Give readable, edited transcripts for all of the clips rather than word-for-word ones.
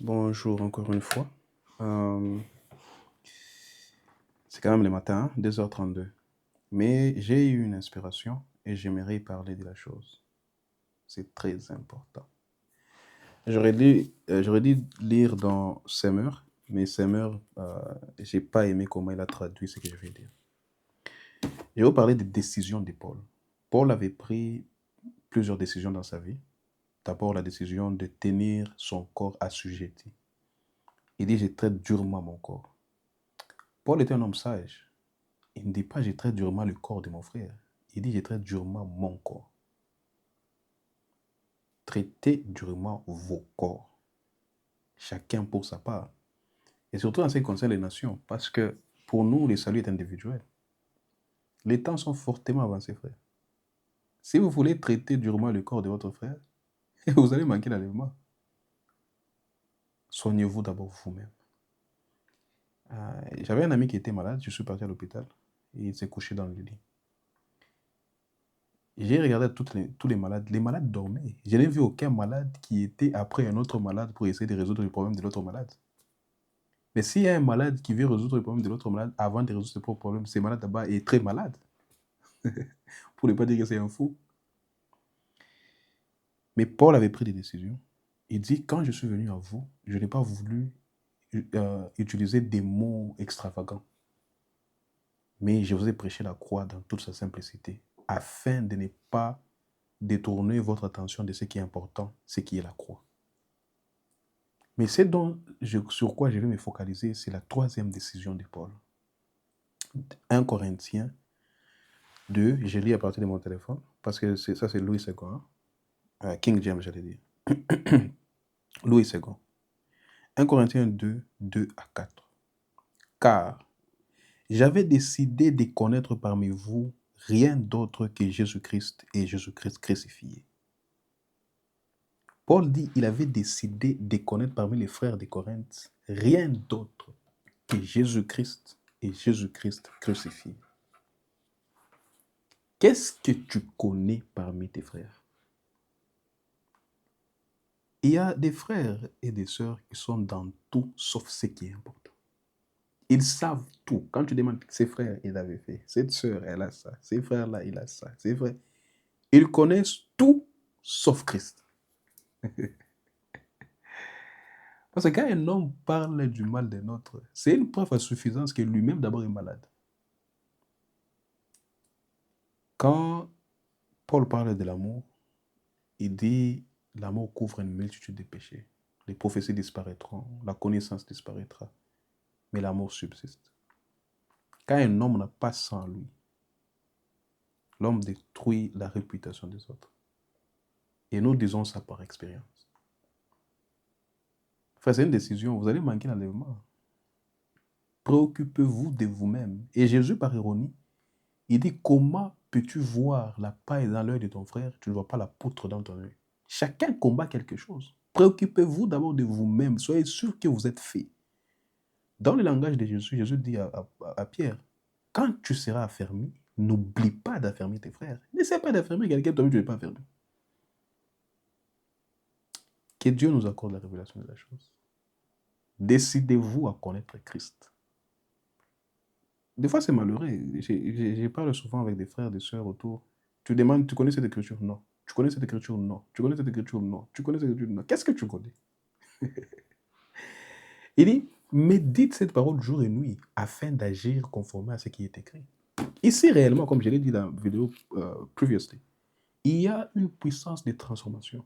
Bonjour encore une fois. Euh, c'est quand même le matin, 2h32. Mais j'ai eu une inspiration et j'aimerais parler de la chose. C'est très important. J'aurais dû lire dans Semeur, mais Semeur, j'ai pas aimé comment il a traduit ce que je vais dire. Je vais vous parler des décisions de Paul. Paul avait pris plusieurs décisions dans sa vie. D'abord, la décision de tenir son corps assujetti. Il dit, je traite durement mon corps. Paul était un homme sage. Il ne dit pas, je traite durement le corps de mon frère. Il dit, je traite durement mon corps. Traitez durement vos corps. Chacun pour sa part. Et surtout en ce qui concerne les nations. Parce que pour nous, le salut est individuel. Les temps sont fortement avancés, frère. Si vous voulez traiter durement le corps de votre frère, vous allez manquer l'enlèvement. Soignez-vous d'abord vous-même. J'avais un ami qui était malade, je suis parti à l'hôpital. Et il s'est couché dans le lit. J'ai regardé tous les malades. Les malades dormaient. Je n'ai vu aucun malade qui était après un autre malade pour essayer de résoudre le problème de l'autre malade. Mais s'il y a un malade qui veut résoudre le problème de l'autre malade avant de résoudre ses propres problèmes, ce malade là-bas est très malade. Pour ne pas dire que c'est un fou. Mais Paul avait pris des décisions. Il dit, quand je suis venu à vous, je n'ai pas voulu utiliser des mots extravagants. Mais je vous ai prêché la croix dans toute sa simplicité, afin de ne pas détourner votre attention de ce qui est important, ce qui est la croix. Mais sur quoi je vais me focaliser, c'est la troisième décision de Paul. 1 Corinthiens 2, je lis à partir de mon téléphone, parce que ça c'est Louis II, hein? King James, j'allais dire. Louis II. 1 Corinthiens 2, 2 à 4. Car j'avais décidé de connaître parmi vous rien d'autre que Jésus-Christ et Jésus-Christ crucifié. Paul dit il avait décidé de connaître parmi les frères de Corinthe rien d'autre que Jésus-Christ et Jésus-Christ crucifié. Qu'est-ce que tu connais parmi tes frères? Il y a des frères et des sœurs qui sont dans tout sauf ce qui est important. Ils savent tout. Quand tu demandes, ses frères, ils avaient fait. Cette sœur, elle a ça. Ces frères-là, il a ça. Ces frères. Ils connaissent tout sauf Christ. Parce que quand un homme parle du mal d'un autre, c'est une preuve à suffisance que lui-même d'abord est malade. Quand Paul parle de l'amour, il dit l'amour couvre une multitude de péchés. Les prophéties disparaîtront, la connaissance disparaîtra, mais l'amour subsiste. Quand un homme n'a pas ça en lui, l'homme détruit la réputation des autres. Et nous disons ça par expérience. Enfin, c'est une décision, vous allez manquer l'enlèvement. Préoccupez-vous de vous-même. Et Jésus, par ironie, il dit, comment peux-tu voir la paille dans l'œil de ton frère, tu ne vois pas la poutre dans ton œil? Chacun combat quelque chose. Préoccupez-vous d'abord de vous-même. Soyez sûr que vous êtes fait. Dans le langage de Jésus, Jésus dit à Pierre, quand tu seras affermi, n'oublie pas d'affermir tes frères. N'essaie pas d'affermir quelqu'un, toi-même tu n'es pas affermi. Que Dieu nous accorde la révélation de la chose. Décidez-vous à connaître Christ. Des fois, c'est malheureux. Je parle souvent avec des frères, des sœurs autour. Tu demandes, tu connais cette écriture? Non. Tu connais cette écriture? Non. Tu connais cette écriture? Non. Tu connais cette écriture? Non. Qu'est-ce que tu connais? Il dit, médite cette parole jour et nuit afin d'agir conformément à ce qui est écrit. Ici, réellement, comme je l'ai dit dans la vidéo previously, il y a une puissance de transformation.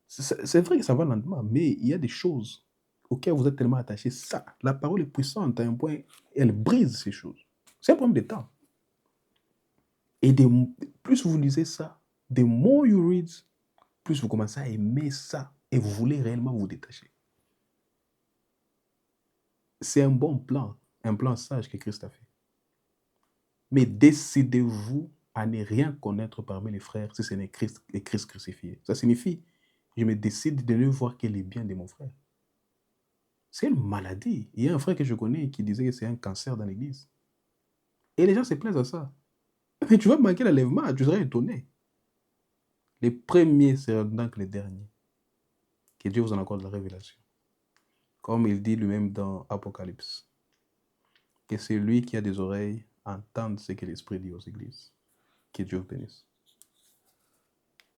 C'est vrai que ça va lentement, mais il y a des choses auxquelles vous êtes tellement attachés. Ça, la parole est puissante à un point, elle brise ces choses. C'est un problème de temps. Et plus vous lisez ça, the more you read, plus vous commencez à aimer ça et vous voulez réellement vous détacher. C'est un bon plan, un plan sage que Christ a fait. Mais décidez-vous à ne rien connaître parmi les frères si ce n'est Christ et Christ crucifié. Ça signifie, je me décide de ne voir que les biens de mon frère. C'est une maladie. Il y a un frère que je connais qui disait que c'est un cancer dans l'église. Et les gens se plaisent à ça. Mais tu vas manquer l'enlèvement, tu seras étonné. Les premiers seront donc les derniers. Que Dieu vous en accorde la révélation. Comme il dit lui-même dans Apocalypse, que celui qui a des oreilles entende ce que l'Esprit dit aux églises. Que Dieu vous bénisse.